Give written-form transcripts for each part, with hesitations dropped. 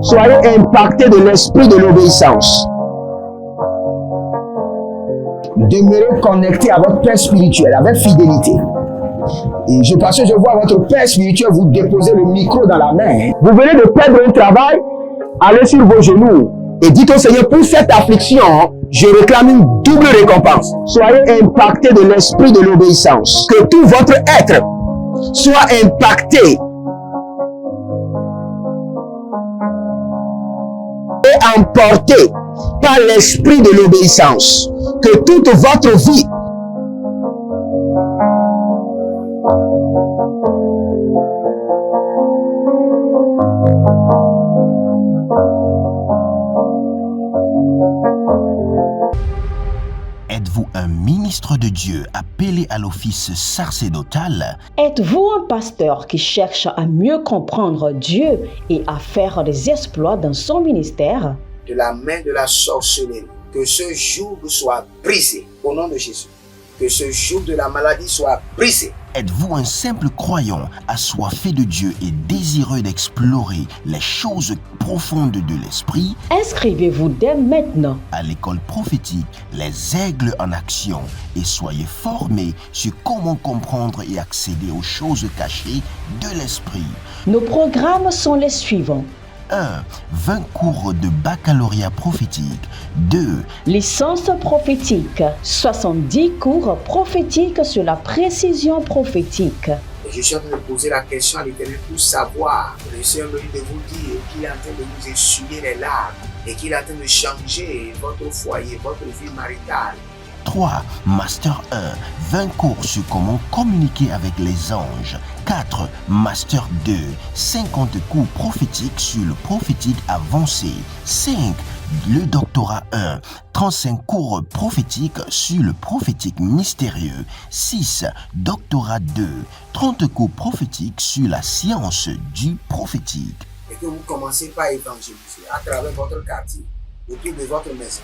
Soyez impactés de l'esprit de l'obéissance. Demeurez connectés à votre Père spirituel avec fidélité. Et parce que je vois votre Père spirituel vous déposer le micro dans la main. Vous venez de perdre un travail, allez sur vos genoux et dites au Seigneur, pour cette affliction, je réclame une double récompense. Soyez impactés de l'esprit de l'obéissance. Que tout votre être soit impacté et emporté par l'esprit de l'obéissance. Que toute votre vie Êtes-vous un ministre de Dieu appelé à l'office sacerdotal? Êtes-vous un pasteur qui cherche à mieux comprendre Dieu et à faire des exploits dans son ministère? De la main de la sorcellerie, que ce joug soit brisé au nom de Jésus. Que ce joug de la maladie soit brisé. Êtes-vous un simple croyant assoiffé de Dieu et désireux d'explorer les choses profondes de l'esprit? Inscrivez-vous dès maintenant À l'école prophétique Les Aigles en Action et soyez formés sur comment comprendre et accéder aux choses cachées de l'esprit. Nos programmes sont les suivants. 1. 20 cours de baccalauréat prophétique. 2. Licence prophétique, 70 cours prophétiques sur la précision prophétique. Et je suis en train de poser la question à l'Éternel pour savoir. Le Seigneur me dit de vous dire qu'il est en train de vous essuyer les larmes et qu'il est en train de changer votre foyer, votre vie maritale. 3. Master 1. 20 cours sur comment communiquer avec les anges. 4. Master 2. 50 cours prophétiques sur le prophétique avancé. 5. Le doctorat 1. 35 cours prophétiques sur le prophétique mystérieux. 6. Doctorat 2. 30 cours prophétiques sur la science du prophétique. Et que vous commencez par évangéliser à travers votre quartier, autour de votre maison,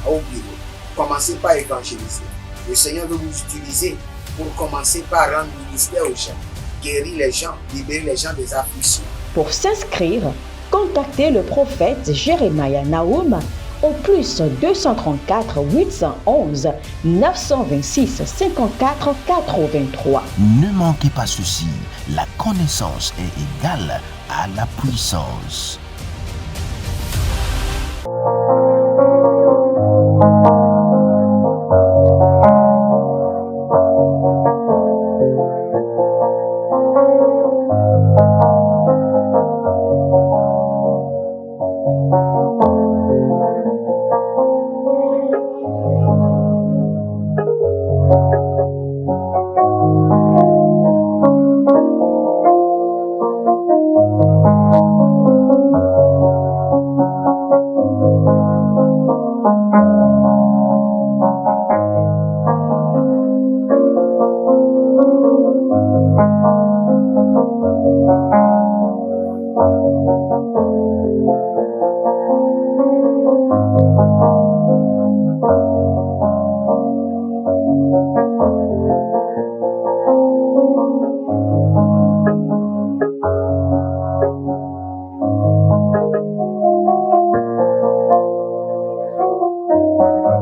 au bureau. Commencez par évangéliser. Le Seigneur veut vous utiliser pour commencer par rendre ministère aux gens, guérir les gens, libérer les gens des afflictions. Pour s'inscrire, contactez le prophète Jérémia Nahum au plus 234 811 926 54 83. Ne manquez pas ceci, la connaissance est égale à la puissance.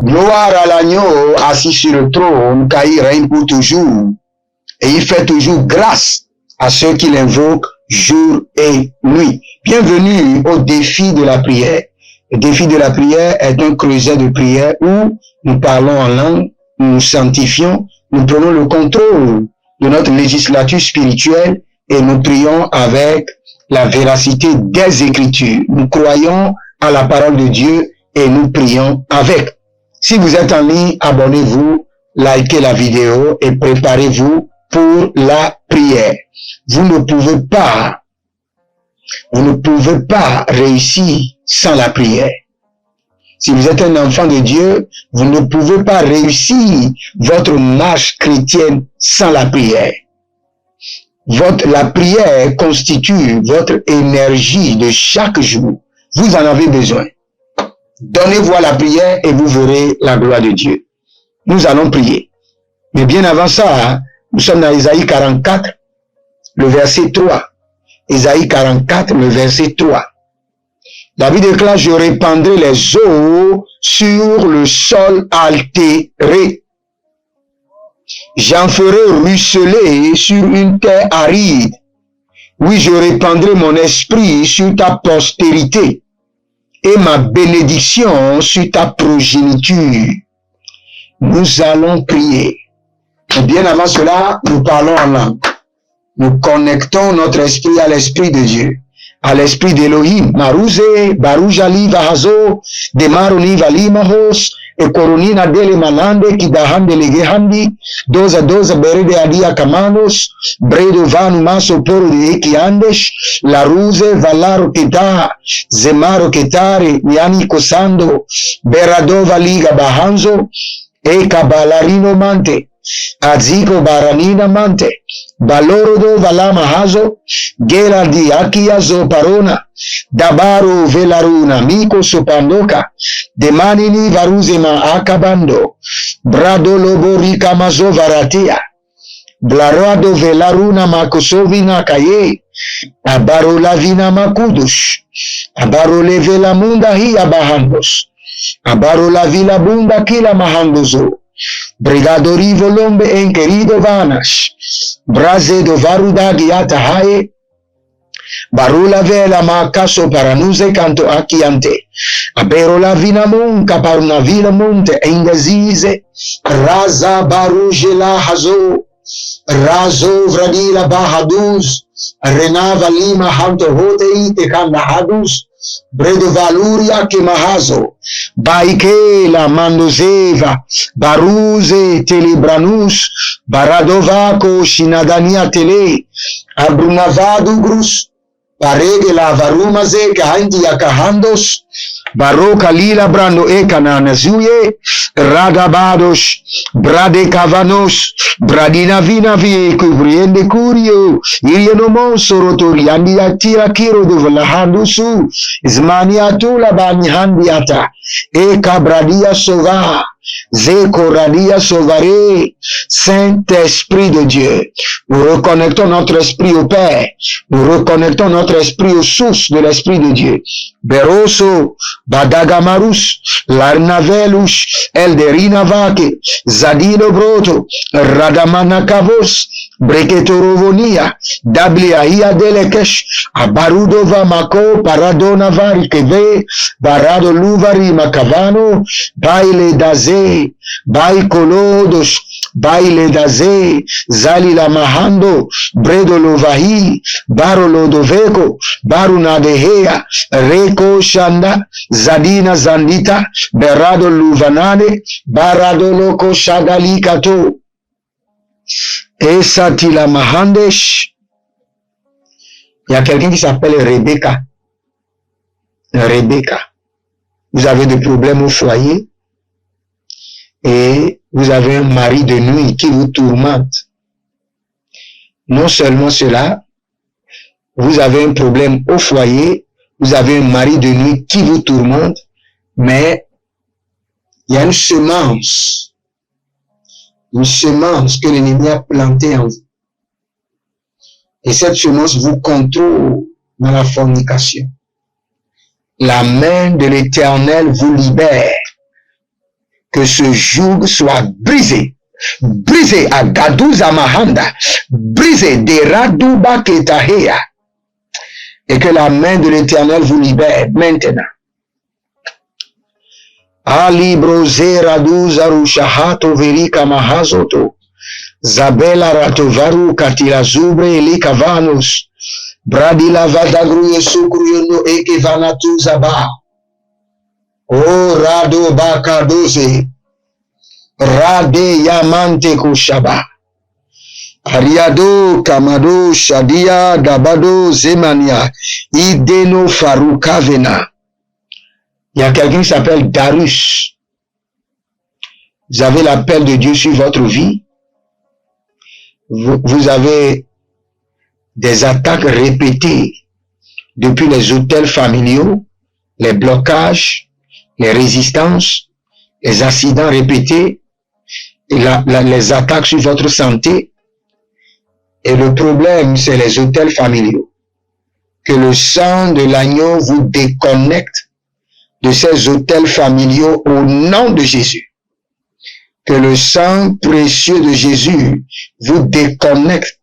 Gloire à l'agneau assis sur le trône, car il règne pour toujours. Et il fait toujours grâce à ceux qui l'invoquent jour et nuit. Bienvenue au défi de la prière. Le défi de la prière est un creuset de prière où nous parlons en langue, nous nous sanctifions, nous prenons le contrôle de notre législature spirituelle et nous prions avec la véracité des Écritures. Nous croyons à la parole de Dieu et nous prions avec. Si vous êtes en ligne, abonnez-vous, likez la vidéo et préparez-vous pour la prière. Vous ne pouvez pas réussir sans la prière. Si vous êtes un enfant de Dieu, vous ne pouvez pas réussir votre marche chrétienne sans la prière. La prière constitue votre énergie de chaque jour. Vous en avez besoin. Donnez-vous à la prière et vous verrez la gloire de Dieu. Nous allons prier. Mais bien avant ça, nous sommes dans Isaïe 44, le verset 3. Ésaïe 44, le verset 3. David déclare, je répandrai les eaux sur le sol altéré. J'en ferai ruisseler sur une terre aride. Oui, je répandrai mon esprit sur ta postérité et ma bénédiction sur ta progéniture. Nous allons prier. Et bien avant cela, nous parlons en langue. Nous connectons notre esprit à l'esprit de Dieu, à l'esprit d'Elohim. Maruze, Barujali, Vahazo, Demaroni, Valimahos, e Koronina dele Manande, Kidahande Legehandi, Doza Berede Adia Kamanos, Bredo Vanu Maso Poro de Ekiandes, La Ruze, Valaro Keta, Zemaro Ketare, Niani Kosando, Berado Valiga Bahanzo, Eka Balarino Mante, Aziko Baranina Mante, Balorodo Valama Hazo, Gela di Akiazo Parona, Dabaro Velaruna, Miko Sopandoka, Demanini Varuzema Akabando, Brado Loborika Mazo Varatia, Blarado Velaruna Makosovina Kaye, Abaro Lavina Makudush, Abaro Levela Munda Hia Bahandos, Abaro la Vila Bunda Kila Mahandozo, Brigado Rivo Lombe en querido Vanash, Braze do Varuda Giata Hae, Barula Vela Makaso Paranuze Canto Akiante, Abero la Vina Munca Paruna Vila Monte Engazize, Raza Barujela Hazo, Razo Vradila Bahaduz, Renava Lima Hanto Hote Ite Kanda Haduz, Bredo Valuria Kemahazo, Baike la Mandozeva, Baruze Telebranus, Baradovako Shinadania Tele, Abrunavadu Grus, Parege la Varumaze Kahandi Akahandos, Baroka Lila Brando Ekananazuye, Radabados, Brade Kavanos, Bradina Vina Vie Kubriende Curio, Irianomo Sorotoriandi Atira Kiro de Valahandusu, Ismania Tula Bani Handiata, Eka Bradia Sova, Zécoradia Sauvare, Saint-Esprit de Dieu. Nous reconnectons notre esprit au Père. Nous reconnectons notre esprit aux sources de l'Esprit de Dieu. Beroso, Badagamarus, Larnavelus, Elderina Vake, Zadino Broto, Radamana Kavos, Breketorovonia, Dabliahia Delekesh, Abarudova Mako, Paradona Varikeve, Barado Luvari Makavano, Baile Daze, Bai Kolodos, Baile Daze, Zalila Mahando, Bredo Lovahi, Baro Lodoveko, Baruna Dehea, Reko Shanda, Zadina Zandita, Berado Luvanane, Barado Loko Shagalikato, Esatila Mahandesh. Il y a quelqu'un qui s'appelle Rebecca. Rebecca. Vous avez des problèmes au foyer et vous avez un mari de nuit qui vous tourmente. Non seulement cela, vous avez un problème au foyer, vous avez un mari de nuit qui vous tourmente, mais il y a une semence que l'ennemi a plantée en vous. Et cette semence vous contrôle dans la fornication. La main de l'Éternel vous libère. Que ce joug soit brisé. Brisé à Gadouza Mahanda. Brisé de Radouba Ketahea. Et que la main de l'Éternel vous libère maintenant. Ali Brose Radouza Rushahato Verika Mahazoto. Zabela Ratovaru Katila Zubre Elika Vanus. Bradila Vadagru Yesukruyono Eke Vanatu Zaba. O Rado Bakadoze. Rade Yamante Kushaba. Ariado Kamado Shadia Gabado Zemania. Ideno Farukavena. Il y a quelqu'un qui s'appelle Darus. Vous avez l'appel de Dieu sur votre vie. Vous avez des attaques répétées depuis les hôtels familiaux, les blocages, les résistances, les accidents répétés, et les attaques sur votre santé. Et le problème, c'est les hôtels familiaux. que le sang de l'agneau vous déconnecte de ces autels familiaux au nom de Jésus. Que le sang précieux de Jésus vous déconnecte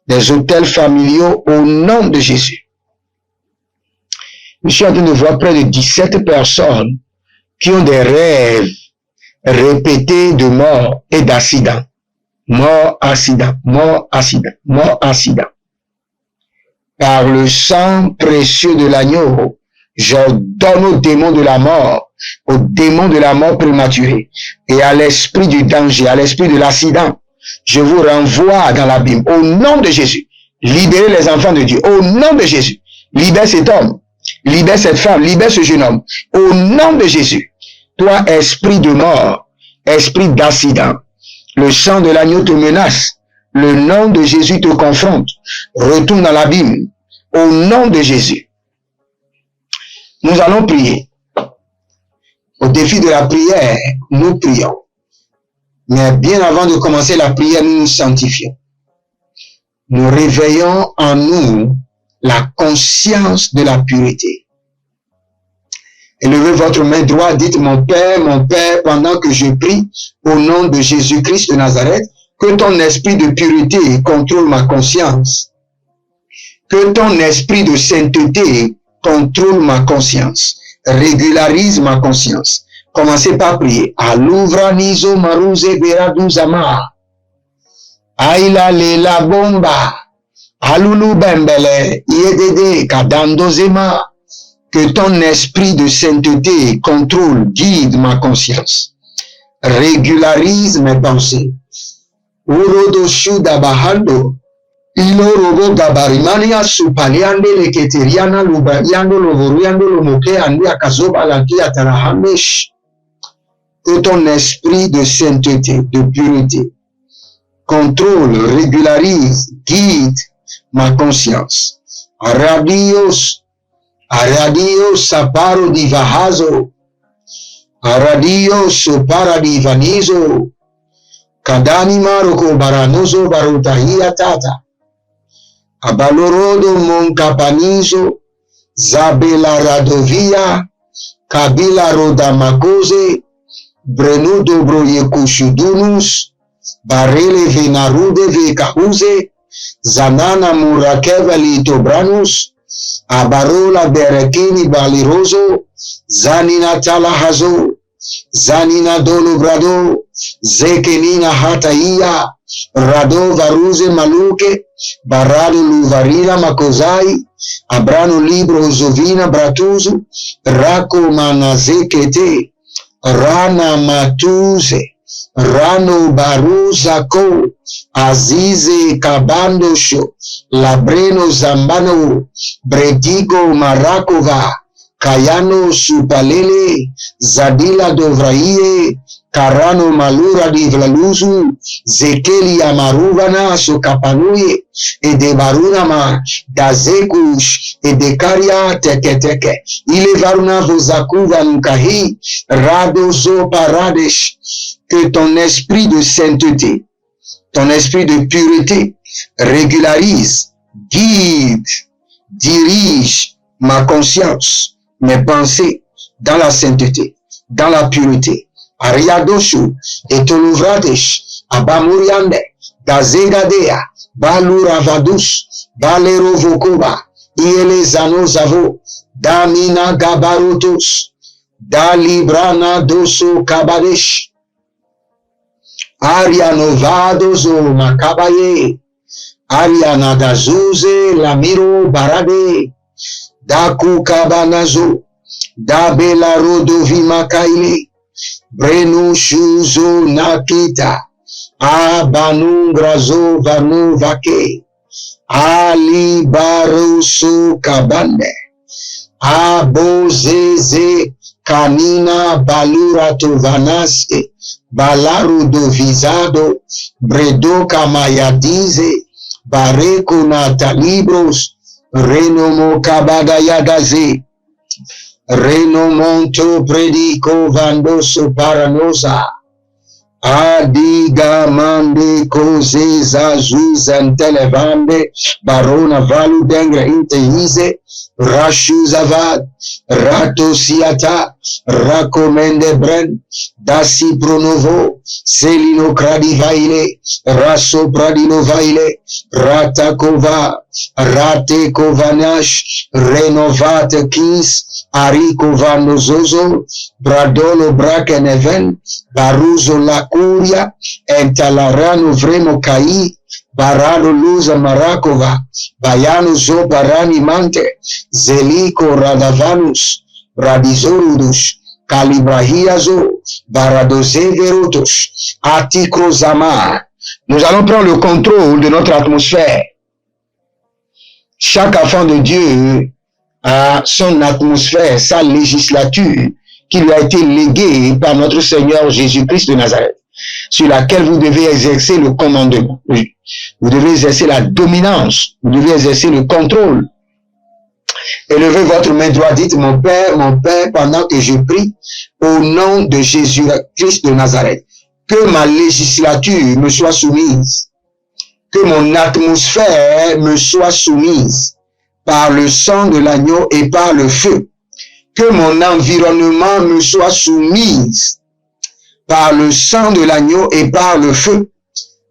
des autels familiaux au nom de Jésus. Je suis en train de voir près de 17 personnes qui ont des rêves répétés de mort et d'accident. Mort, accident, mort, accident, mort, accident. Par le sang précieux de l'agneau, j'ordonne aux démons de la mort, aux démons de la mort prématurée et à l'esprit du danger, à l'esprit de l'accident. Je vous renvoie dans l'abîme au nom de Jésus. Libérez les enfants de Dieu au nom de Jésus. Libère cet homme, libère cette femme, libère ce jeune homme au nom de Jésus. Toi, esprit de mort, esprit d'accident, le sang de l'agneau te menace. Le nom de Jésus te confronte. Retourne dans l'abîme au nom de Jésus. Nous allons prier. Au défi de la prière, nous prions. Mais bien avant de commencer la prière, nous nous sanctifions. Nous réveillons en nous la conscience de la pureté. Élevez votre main droite, dites mon Père, pendant que je prie au nom de Jésus-Christ de Nazareth, que ton esprit de pureté contrôle ma conscience. Que ton esprit de sainteté contrôle ma conscience. Régularise ma conscience. Commencez par prier. Alouvra nizo maruze beraduzama. Aila lela bomba. Alulu bembele. Yedede kadandozema. Que ton esprit de sainteté contrôle, guide ma conscience. Régularise mes pensées. Urodo shuda bahando. Ilorogo gabarimania supaliande leketeriana lubariando lovoriando lomoke andi akazoba lanki atarahamesh. Que ton esprit de sainteté, de pureté, contrôle, régularise, guide ma conscience. Aradios saparo divahazo. Aradios sopara divanizo. Kadani maroko baranozo barutahia tata. Abalorodo monkapanizo. Zabela radovia. Kabila rodamakoze. Brenudo broyekushudunus. Barele venarude vekahuze. Zanana murakeva litobranus. Abarola berekini balirozo. Zanina talahazo. Zanina dolo brado. Zekenina hataia. Rado varuze maluke. Barado luvarina makozai. Abrano libro zovina bratuzu. Rako manazekete. Rana matuze. Rano baruzako. Azize kabandosho. Labreno zambano. Bredigo marakova. Kayano supalele. Zadila dovraie. Karano malura di vlaluzu. Zekeli amaruvana sokapanuye. Ede barunama. Dazekush. Ede karia teke teke. Ile varuna vozakuva nukahi. Radozo paradesh. Que ton esprit de sainteté, ton esprit de pureté régularise, guide, dirige ma conscience, mes pensées dans la sainteté, dans la pureté. Ariadoshu et Toluvradesh, Abamuriande, Gazegadea, Baluravadus, Balero Vokoba, Ielezano Zavo, Damina Gabarotus, Dalibrana Doso Kabadesh, Arianovadozo Makabaye, Arianadazuze Lamiro Barade, Daku Kabanazo, Dabela Rodovi Makaile, Brenu Shuzo Nakita, Abanungrazo Vanu Vake, Ali Barusu Kabande, Abozeze Kanina Balura Tuvanaske, Balaru do Visado, Bredo Kamayadize, Bareko Natalibros, Renomo Kabadayagaze, Renomonto Predico Vandoso Paranosa, Adigamande koze zazuzantelevande barona valu dengre inteize rashuzavad ratosiata rakomende bren dasi pronovo selino kradivaile raso pradinovaile ratakova ratekovanash renovat kins arikovandozozo bradolo brakeneven baruzo lakuria entalarano vremo kai barano luza marakova bayano zo barani mante zeliko radavanus radizorudus calibrahiazo baradozeverotos atikrozama. Nous allons prendre le contrôle de notre atmosphère. Chaque enfant de Dieu a son atmosphère, sa législature qui lui a été léguée par notre Seigneur Jésus-Christ de Nazareth, sur laquelle vous devez exercer le commandement. Vous devez exercer la dominance, vous devez exercer le contrôle. Élevez votre main droite, dites mon Père, pendant que je prie, au nom de Jésus-Christ de Nazareth, que ma législature me soit soumise, que mon atmosphère me soit soumise par le sang de l'agneau et par le feu, que mon environnement me soit soumise par le sang de l'agneau et par le feu.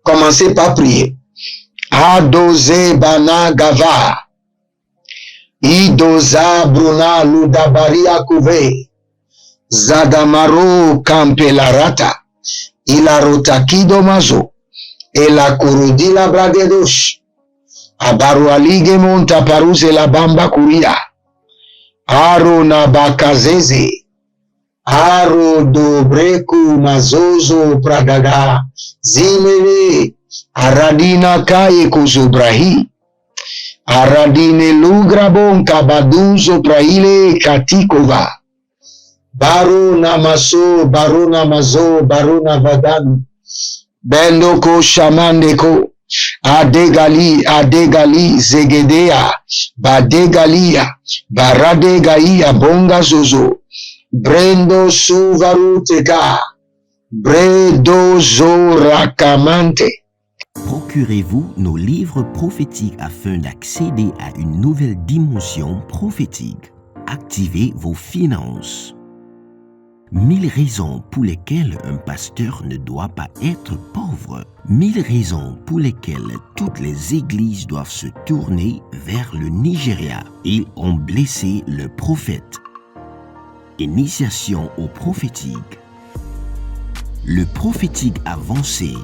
Commencez par prier. Adose bana gava, idoza bruna ludabaria kuve, zadamaro kampelarata, ilarotakido mazo, ela kurudila bradedosh, abaru alige monta paruze la bamba kuria, aro nabakazeze, aro dobreku mazozo pradaga, zimene, aradina kaye kuzubrahi, aradine lugrabon kabaduzo praile katikova, baruna maso, baruna mazo, baruna vadan, bendoko shamandeko, adegali, zegedea, badegalia, baradegaia, bonga zozo, brendo suvaruteka, bredo zorakamante. Procurez-vous nos livres prophétiques afin d'accéder à une nouvelle dimension prophétique. Activez vos finances. 1000 raisons pour lesquelles un pasteur ne doit pas être pauvre. 1000 raisons pour lesquelles toutes les églises doivent se tourner vers le Nigeria. Ils ont blessé le prophète. Initiation au prophétique. Le prophétique avancé.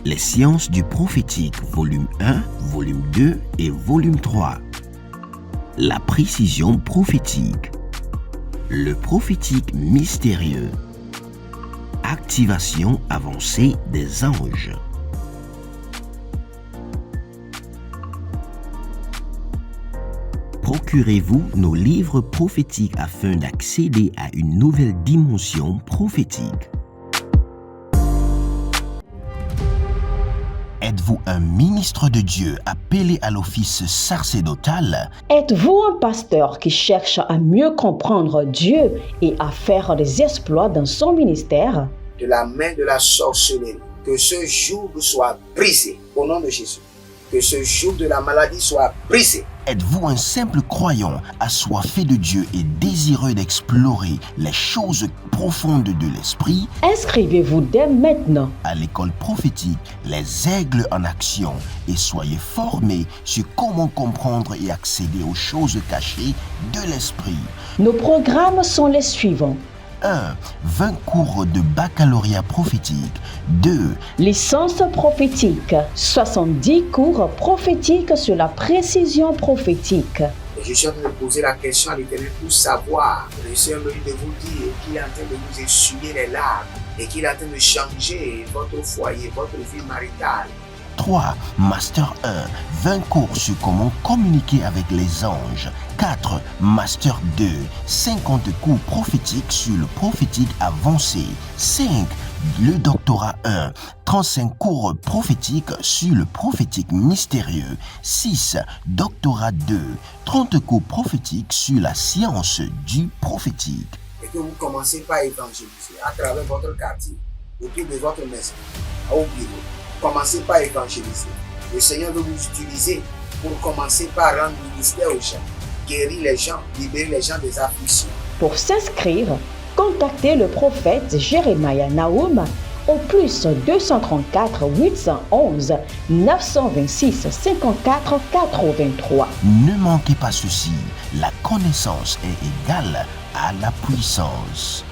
Les sciences du prophétique, volume 1, volume 2 et volume 3. La précision prophétique. Le prophétique mystérieux. Activation avancée des anges. Procurez-vous nos livres prophétiques afin d'accéder à une nouvelle dimension prophétique. Êtes-vous un ministre de Dieu appelé à l'office sacerdotal? Êtes-vous un pasteur qui cherche à mieux comprendre Dieu et à faire des exploits dans son ministère? De la main de la sorcellerie, que ce joug soit brisé au nom de Jésus. Que ce joug de la maladie soit brisé. Êtes-vous un simple croyant assoiffé de Dieu et désireux d'explorer les choses profondes de l'esprit? Inscrivez-vous dès maintenant À l'école prophétique, les aigles en action, et soyez formés sur comment comprendre et accéder aux choses cachées de l'esprit. Nos programmes sont les suivants. 1. 20 cours de baccalauréat prophétique. 2. Licence prophétique. 70 cours prophétiques sur la précision prophétique. Et je suis en train de poser la question à l'Éternel pour savoir. Je suis en train de vous dire qu'il est en train de vous essuyer les larmes et qu'il est en train de changer votre foyer, votre vie maritale. 3. Master 1. 20 cours sur comment communiquer avec les anges. 4. Master 2. 50 cours prophétiques sur le prophétique avancé. 5. Le doctorat 1. 35 cours prophétiques sur le prophétique mystérieux. 6. Doctorat 2. 30 cours prophétiques sur la science du prophétique. Et que vous commencez par évangéliser à travers votre quartier. autour de votre maison, au bureau. Commencez par évangéliser. Le Seigneur veut vous utiliser pour commencer par rendre ministère aux gens, guérir les gens, libérer les gens des afflictions. Pour s'inscrire, contactez le prophète Jeremiah Nahum au plus 234 811 926 54 83. Ne manquez pas ceci, la connaissance est égale à la puissance.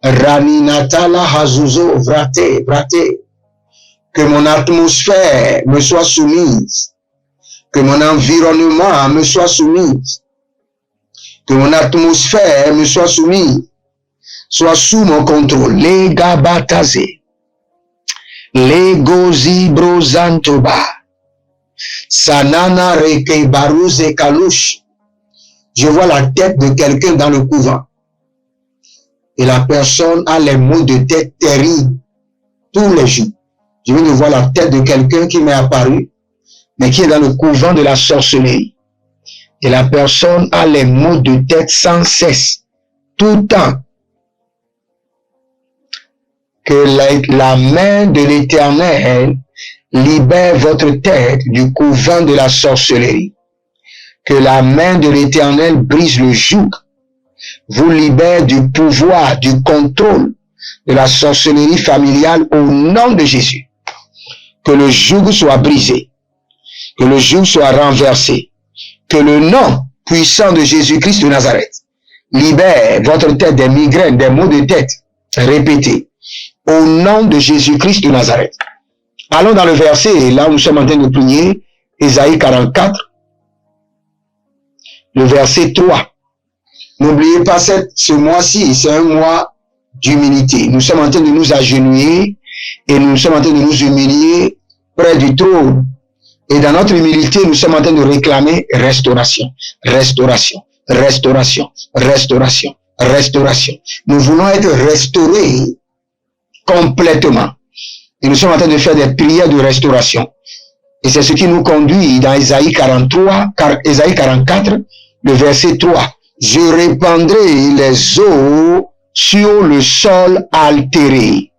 Raninatala Hazuzo Vrate, que mon atmosphère me soit soumise, que mon environnement me soit soumise, que mon atmosphère me soit soumise, soit sous mon contrôle. Les Gabataze, les Gozibrozantoba, Sanana Reke Barouze Kalouche. Je vois la tête de quelqu'un dans le couvent. Et la personne a les maux de tête terribles tous les jours. Je viens de voir la tête de quelqu'un qui m'est apparu, mais qui est dans le couvent de la sorcellerie. Et la personne a les maux de tête sans cesse, tout le temps. Que la main de l'Éternel libère votre tête du couvent de la sorcellerie. Que la main de l'Éternel brise le joug, vous libère du pouvoir, du contrôle de la sorcellerie familiale au nom de Jésus. Que le joug soit brisé, que le joug soit renversé, que le nom puissant de Jésus-Christ de Nazareth libère votre tête des migraines, des maux de tête. Répétez, au nom de Jésus-Christ de Nazareth. Allons dans le verset, là où nous sommes en train de prier, Ésaïe 44, le verset 3. N'oubliez pas, ce mois-ci, c'est un mois d'humilité. Nous sommes en train de nous agenouiller et nous sommes en train de nous humilier près du trône. Et dans notre humilité, nous sommes en train de réclamer restauration, restauration, restauration, restauration, restauration. Nous voulons être restaurés complètement. Et nous sommes en train de faire des prières de restauration. Et c'est ce qui nous conduit dans Ésaïe 44, le verset 3. Je répandrai les eaux sur le sol altéré.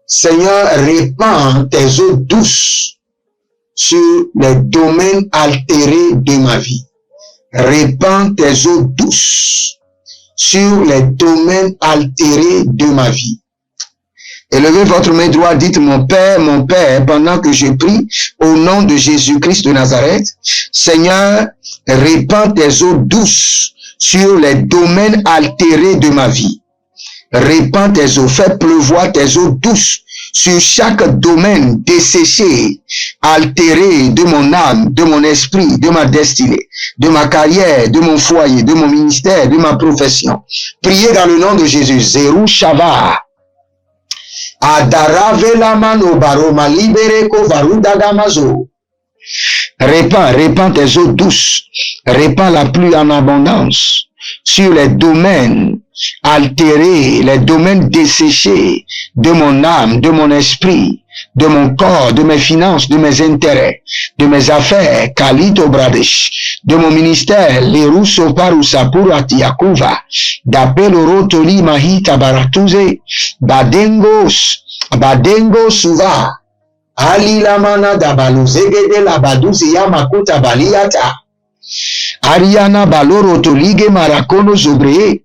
Seigneur, répands tes eaux douces sur les domaines altérés de ma vie. Répands tes eaux douces sur les domaines altérés de ma vie. Élevez votre main droite, dites mon Père, pendant que je prie au nom de Jésus-Christ de Nazareth. Seigneur, répands tes eaux douces sur les domaines altérés de ma vie. Répands tes eaux, fais pleuvoir tes eaux douces sur chaque domaine desséché, altéré de mon âme, de mon esprit, de ma destinée, de ma carrière, de mon foyer, de mon ministère, de ma profession. Priez dans le nom de Jésus. Zerou Shava. Adaravelaman baroma libereko varudagamazo. Répands tes eaux douces, répands la pluie en abondance sur les domaines altérés, les domaines desséchés de mon âme, de mon esprit, de mon corps, de mes finances, de mes intérêts, de mes affaires, Kalito Bradesh, de mon ministère, les Russo Parusapurati Yakuva, d'Apeloro Toli Mahita Baratuze, Badengo Suva, Ali Lamana Dabaluzege de la Baduzi Yamakuta Baliata, Ariana Baloro Tolige Marakono Zobré.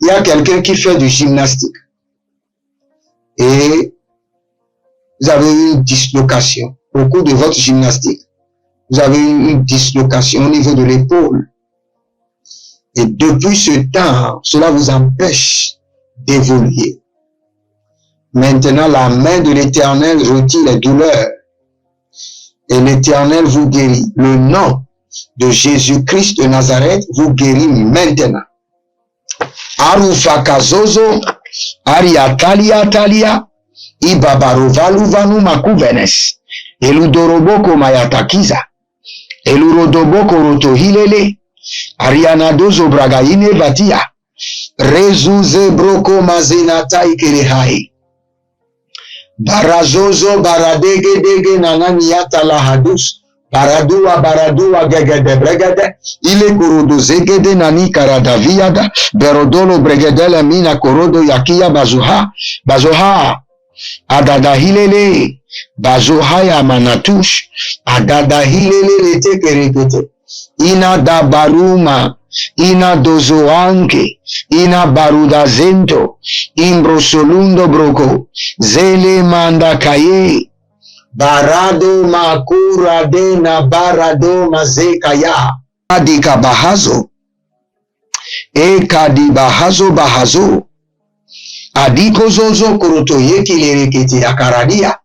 Il y a quelqu'un qui fait du gymnastique. Et vous avez eu une dislocation. Au cours de votre gymnastique, vous avez eu une dislocation au niveau de l'épaule. Et depuis ce temps, cela vous empêche d'évoluer. Maintenant, la main de l'Éternel retire les douleurs. Et l'Éternel vous guérit. Le nom de Jésus-Christ de Nazareth vous guérit maintenant. Arufakazozo, Ariatalia Talia, Ibabarovaluvanu Makuvenes, Eludoroboko Mayatakiza, Elurodoboko Rotohilele, Arianadozo Bragaine Vatia, Rezuze Broko Mazenata Ikerehai, Barazozo Baradege Dege Nananiata Lahadus, Baradua Gegede Bregede, Ile Korodo Zegede Nani Karadaviada, Berodolo Bregedele Mina Korodo Yakia Bazoha, Adada Hilele, Bazohaya Manatush, Adada Hilele Tekerekete, Ina Dabaruma, Ina Dozoanke, Ina Baruda Zento, Imbrosolundo Broko, Zele Manda Kaye, Barado Makura Dena Barado Mazekaya, Adika Bahazo, Ekadi Bahazo, Adiko Zozo Korotoye Kilerekete Akaradia.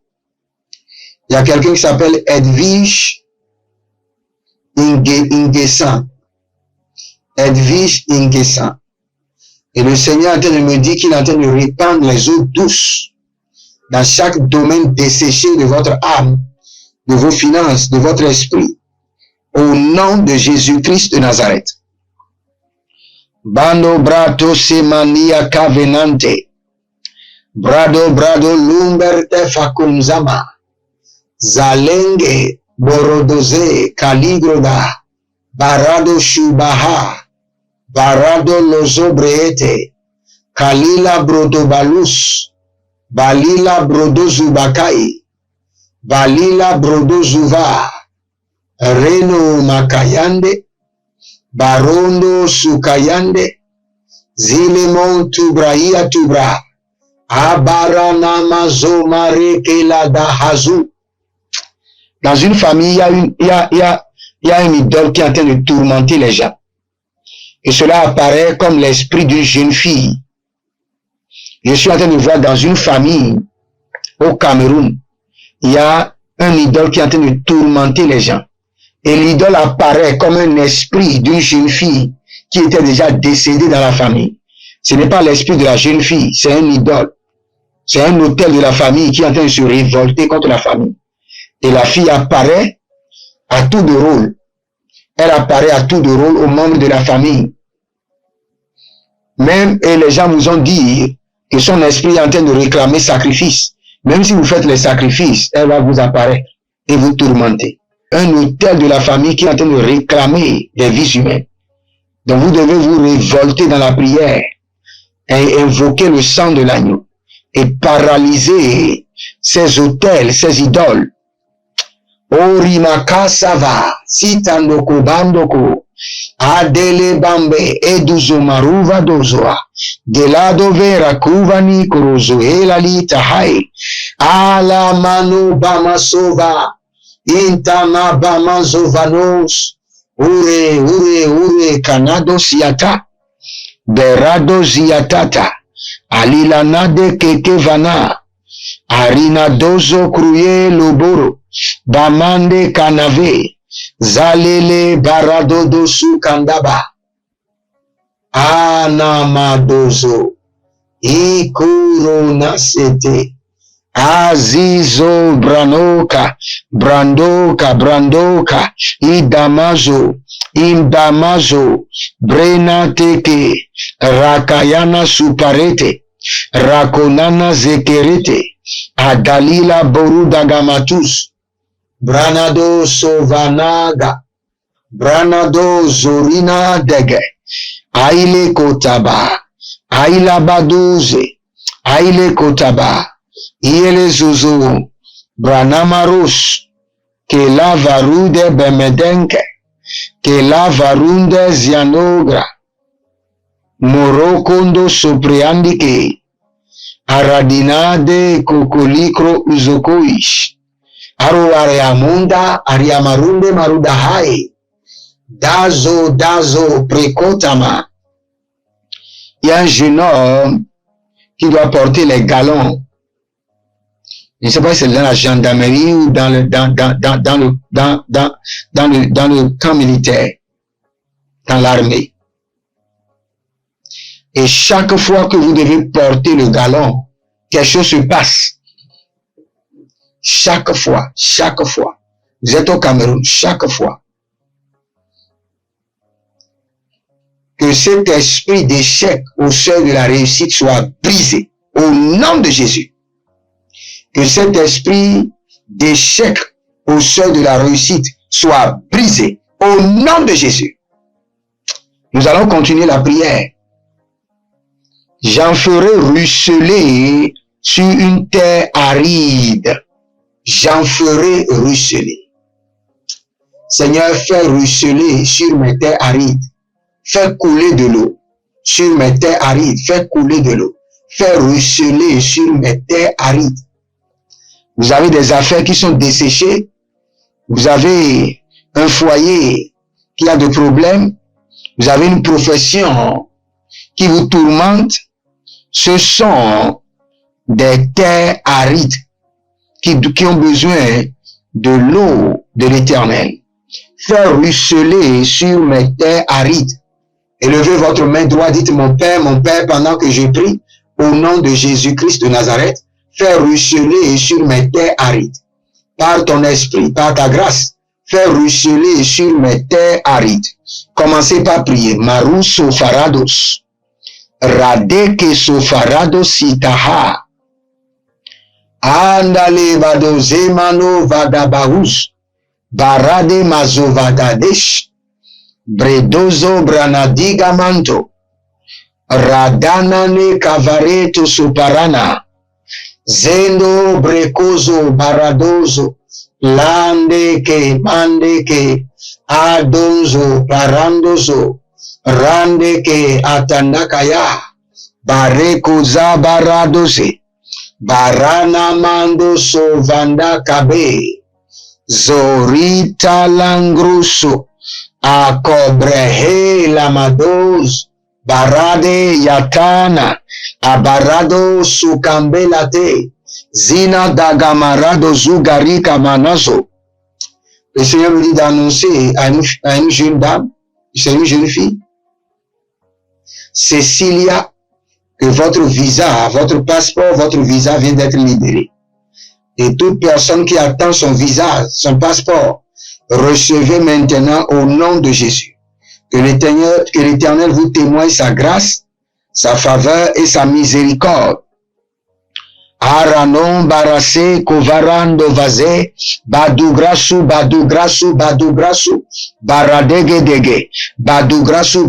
Il y a quelqu'un qui s'appelle Edwige Ingesan. Edwige Ingesan. Et le Seigneur est en train de me dire qu'il est en train de répandre les eaux douces dans chaque domaine desséché de votre âme, de vos finances, de votre esprit, au nom de Jésus-Christ de Nazareth. Bando brato semania cavenante, brado lumberte facunzama, zalenge borodoze caligroda, barado shubaha, barado lozobreete, kalila brodobalus, balila brodozubakai, balila brodozuva, reno makayande, barondo sukayande, zilemon tubrahia tubra, abaranama zomarekela dahazu. Dans une famille, il y a une idole qui est en train de tourmenter les gens. Et cela apparaît comme l'esprit d'une jeune fille. Je suis en train de voir dans une famille au Cameroun, il y a un idole qui est en train de tourmenter les gens. Et l'idole apparaît comme un esprit d'une jeune fille qui était déjà décédée dans la famille. Ce n'est pas l'esprit de la jeune fille, c'est un idole. C'est un autel de la famille qui est en train de se révolter contre la famille. Et la fille apparaît à tout de rôle. Elle apparaît à tout de rôle aux membres de la famille. Même, et les gens nous ont dit que son esprit est en train de réclamer sacrifice. Même si vous faites les sacrifices, elle va vous apparaître et vous tourmenter. Un autel de la famille qui est en train de réclamer des vies humaines. Donc vous devez vous révolter dans la prière et invoquer le sang de l'agneau et paralyser ces autels, ces idoles. Orimaka sava, sitandoko bandoko, adele bambe, eduzo maruva dozoa, delado vera kuvani korozo elali tahai, ala mano bama sova, intama bama zovanos, ure, kanado siata, berado ziatata, alilanade kekevana, arina dozo kruye loboro, bamande kanave, zalele baradodo su kandaba, anamadozo, ikurona sete, azizo brandoka, idamazo, indamazo, brena teke, rakayana suparete, rakonana zekerete, adalila boruda gamatus, branado sovanaga, branado zorina dege, aile kotaba, aila baduze, aile kotaba, iele zozo, branamaros, ke la varude bemedenke, que la varunde zianogra, morokondo sopreandike, aradinade kokolikro uzokoish, aro areamunda ariamarunde marudahai, dazo prekotama. Il y a un jeune homme qui doit porter les galons. Je ne sais pas si c'est dans la gendarmerie ou dans le camp militaire, dans l'armée. Et chaque fois que vous devez porter le galon, quelque chose se passe. Chaque fois. Vous êtes au Cameroun, chaque fois. Que cet esprit d'échec au seuil de la réussite soit brisé au nom de Jésus. Que cet esprit d'échec au seuil de la réussite soit brisé au nom de Jésus. Nous allons continuer la prière. J'en ferai ruisseler sur une terre aride. J'en ferai ruisseler. Seigneur, fais ruisseler sur mes terres arides. Fais couler de l'eau sur mes terres arides. Fais couler de l'eau. Fais ruisseler sur mes terres arides. Vous avez des affaires qui sont desséchées. Vous avez un foyer qui a des problèmes. Vous avez une profession qui vous tourmente. Ce sont des terres arides qui ont besoin de l'eau de l'Éternel. Fais ruisseler sur mes terres arides. Élevez votre main droite, dites mon Père, pendant que je prie, au nom de Jésus-Christ de Nazareth, fais ruisseler sur mes terres arides. Par ton esprit, par ta grâce, fais ruisseler sur mes terres arides. Commencez par prier. Marou sofarados. Radeke sofarados itaha. Andale vadozemano vadabarus. Barade mazovadadesh. Bredozo branadiga manto. Radanane kavareto soparana. Zendo brekozo baradozo. Lande ke adonzo parandozo. Rande ke atandakaya. Bareko za baradose. Barana mando so vanda kabe. Zorita langruso. Akobrehe lamados. Barade yatana. Abarado sukambelate. Zina dagamarado zugarika manazo. Le Seigneur me dit d'annoncer à une jeune dame, c'est une jeune fille, Cécilia, que votre visa, votre passeport, votre visa vient d'être libéré. Et toute personne qui attend son visa, son passeport, recevez maintenant au nom de Jésus. Que l'Éternel vous témoigne sa grâce, sa faveur et sa miséricorde. Aranon barase kovarando vaze badugrasu baradegedege badugrasu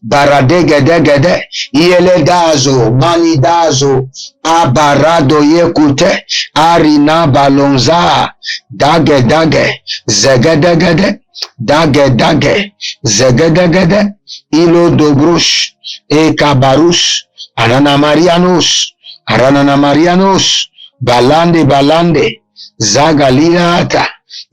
baradegedegede ieledazo manidazo abarado yekute arina balonza dage zegedegede dage zegedegede ilo dobrush e kabarush anana marianos balande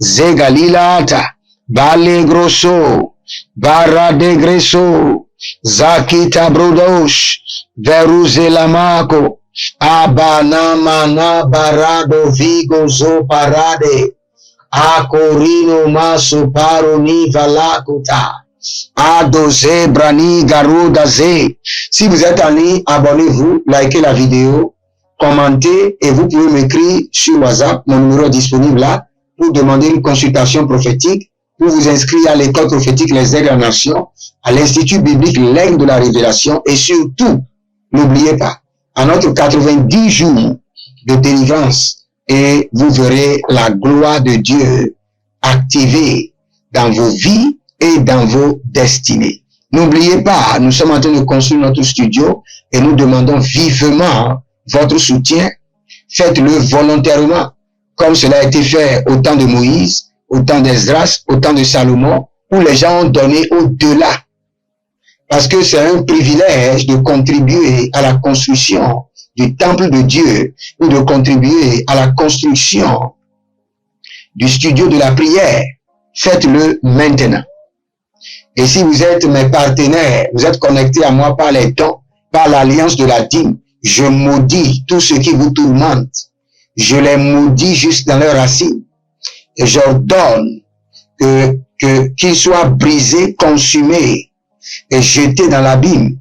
zegalilata bale grosso barade greso zakita brodosh veruzelamako abanamana barado vigo zo parade akorino maso paroni valakuta Adoze, Brani, Garoudaze. Si vous êtes en ligne, abonnez-vous, likez la vidéo, commentez et vous pouvez m'écrire sur WhatsApp, mon numéro est disponible là, pour demander une consultation prophétique, pour vous inscrire à l'école prophétique Les Aigles en Nation, à l'Institut biblique L'Aigle de la Révélation et surtout, n'oubliez pas, à notre 90 jours de délivrance et vous verrez la gloire de Dieu activée dans vos vies et dans vos destinées. N'oubliez pas, nous sommes en train de construire notre studio et nous demandons vivement votre soutien. Faites-le volontairement, comme cela a été fait au temps de Moïse, au temps d'Esdras, au temps de Salomon, où les gens ont donné au-delà. Parce que c'est un privilège de contribuer à la construction du temple de Dieu ou de contribuer à la construction du studio de la prière. Faites-le maintenant. Et si vous êtes mes partenaires, vous êtes connectés à moi par les dons, par l'alliance de la dîme, je maudis tout ce qui vous tourmente. Je les maudis juste dans leurs racines. Et j'ordonne qu'ils soient brisés, consumés et jetés dans l'abîme.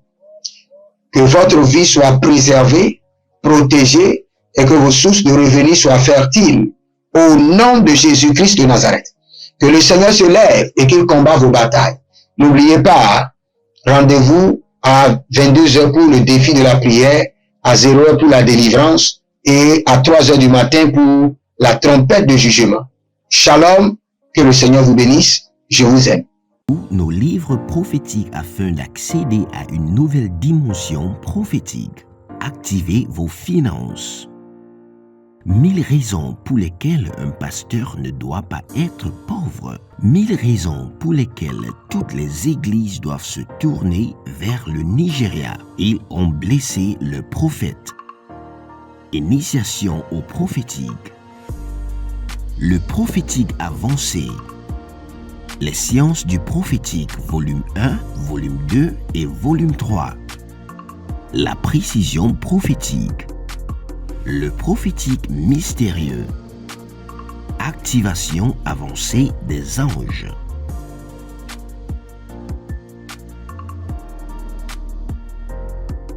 Que votre vie soit préservée, protégée et que vos sources de revenus soient fertiles. Au nom de Jésus-Christ de Nazareth. Que le Seigneur se lève et qu'il combat vos batailles. N'oubliez pas, rendez-vous à 22h pour le défi de la prière, à 0h pour la délivrance et à 3h du matin pour la trompette de jugement. Shalom, que le Seigneur vous bénisse, je vous aime. Nos livres prophétiques afin d'accéder à une nouvelle dimension prophétique. Activez vos finances. 1000 raisons pour lesquelles un pasteur ne doit pas être pauvre. 1000 raisons pour lesquelles toutes les églises doivent se tourner vers le Nigeria. Ils ont blessé le prophète. Initiation au prophétique. Le prophétique avancé. Les sciences du prophétique, volume 1, volume 2 et volume 3. La précision prophétique. Le prophétique mystérieux. Activation avancée des anges.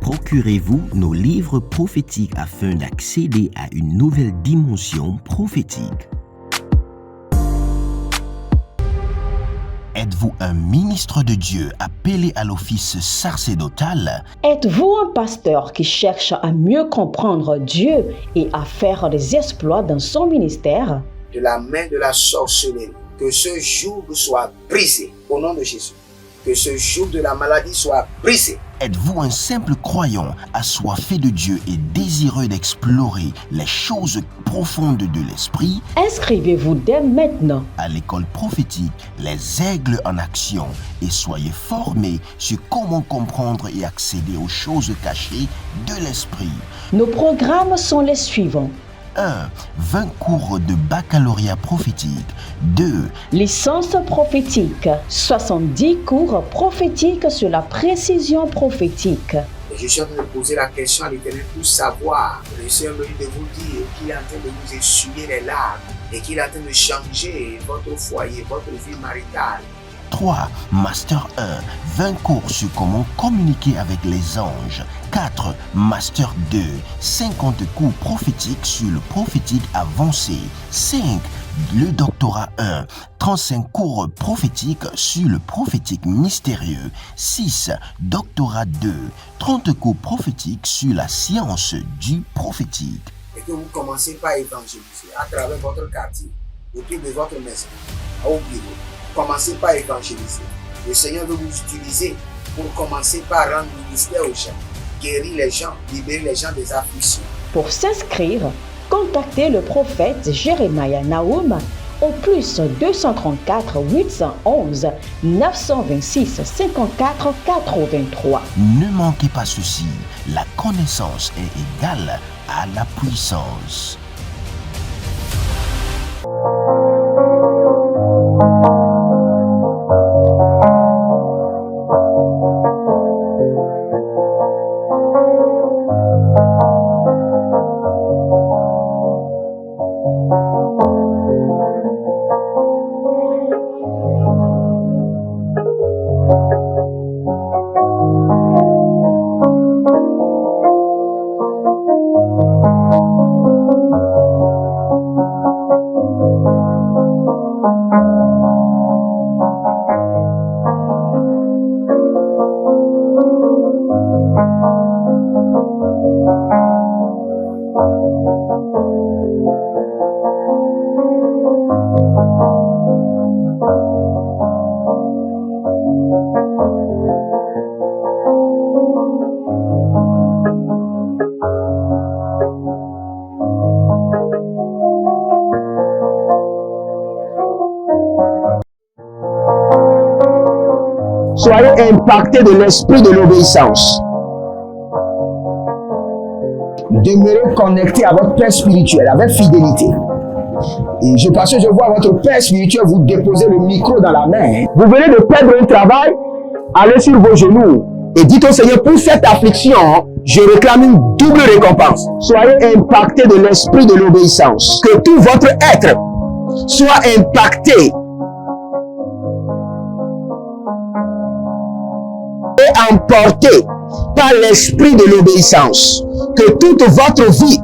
Procurez-vous nos livres prophétiques afin d'accéder à une nouvelle dimension prophétique. Êtes-vous un ministre de Dieu appelé à l'office sacerdotal? Êtes-vous un pasteur qui cherche à mieux comprendre Dieu et à faire des exploits dans son ministère? De la main de la sorcellerie, que ce joug soit brisé au nom de Jésus. Que ce joug de la maladie soit brisé. Êtes-vous un simple croyant assoiffé de Dieu et désireux d'explorer les choses profondes de l'esprit? Inscrivez-vous dès maintenant À l'école prophétique, les aigles en action, et soyez formés sur comment comprendre et accéder aux choses cachées de l'esprit. Nos programmes sont les suivants. 1. 20 cours de baccalauréat prophétique. 2. Licence prophétique. 70 cours prophétiques sur la précision prophétique. Et je suis en train de poser la question à l'Éternel pour savoir. Le Seigneur me dit de vous dire qu'il est en train de vous essuyer les larmes et qu'il est en train de changer votre foyer, votre vie maritale. 3. Master 1. 20 cours sur comment communiquer avec les anges. 4. Master 2. 50 cours prophétiques sur le prophétique avancé. 5. Le doctorat 1. 35 cours prophétiques sur le prophétique mystérieux. 6. Doctorat 2. 30 cours prophétiques sur la science du prophétique. Et que vous commencez par évangéliser à travers votre quartier, autour de votre maison, au bureau. Commencez par évangéliser. Le Seigneur veut vous utiliser pour commencer par rendre ministère aux gens, guérir les gens, libérer les gens des afflictions. Pour s'inscrire, contactez le prophète Jérémia Naoum au plus 234 811 926 54 83. Ne manquez pas ceci, la connaissance est égale à la puissance. Soyez impactés de l'esprit de l'obéissance. Demeurez connectés à votre Père spirituel avec fidélité. Et parce que je vois votre Père spirituel vous déposer le micro dans la main. Vous venez de perdre un travail, allez sur vos genoux et dites au Seigneur, pour cette affliction, je réclame une double récompense. Soyez impactés de l'esprit de l'obéissance. Que tout votre être soit impacté et emporté par l'esprit de l'obéissance. Que toute votre vie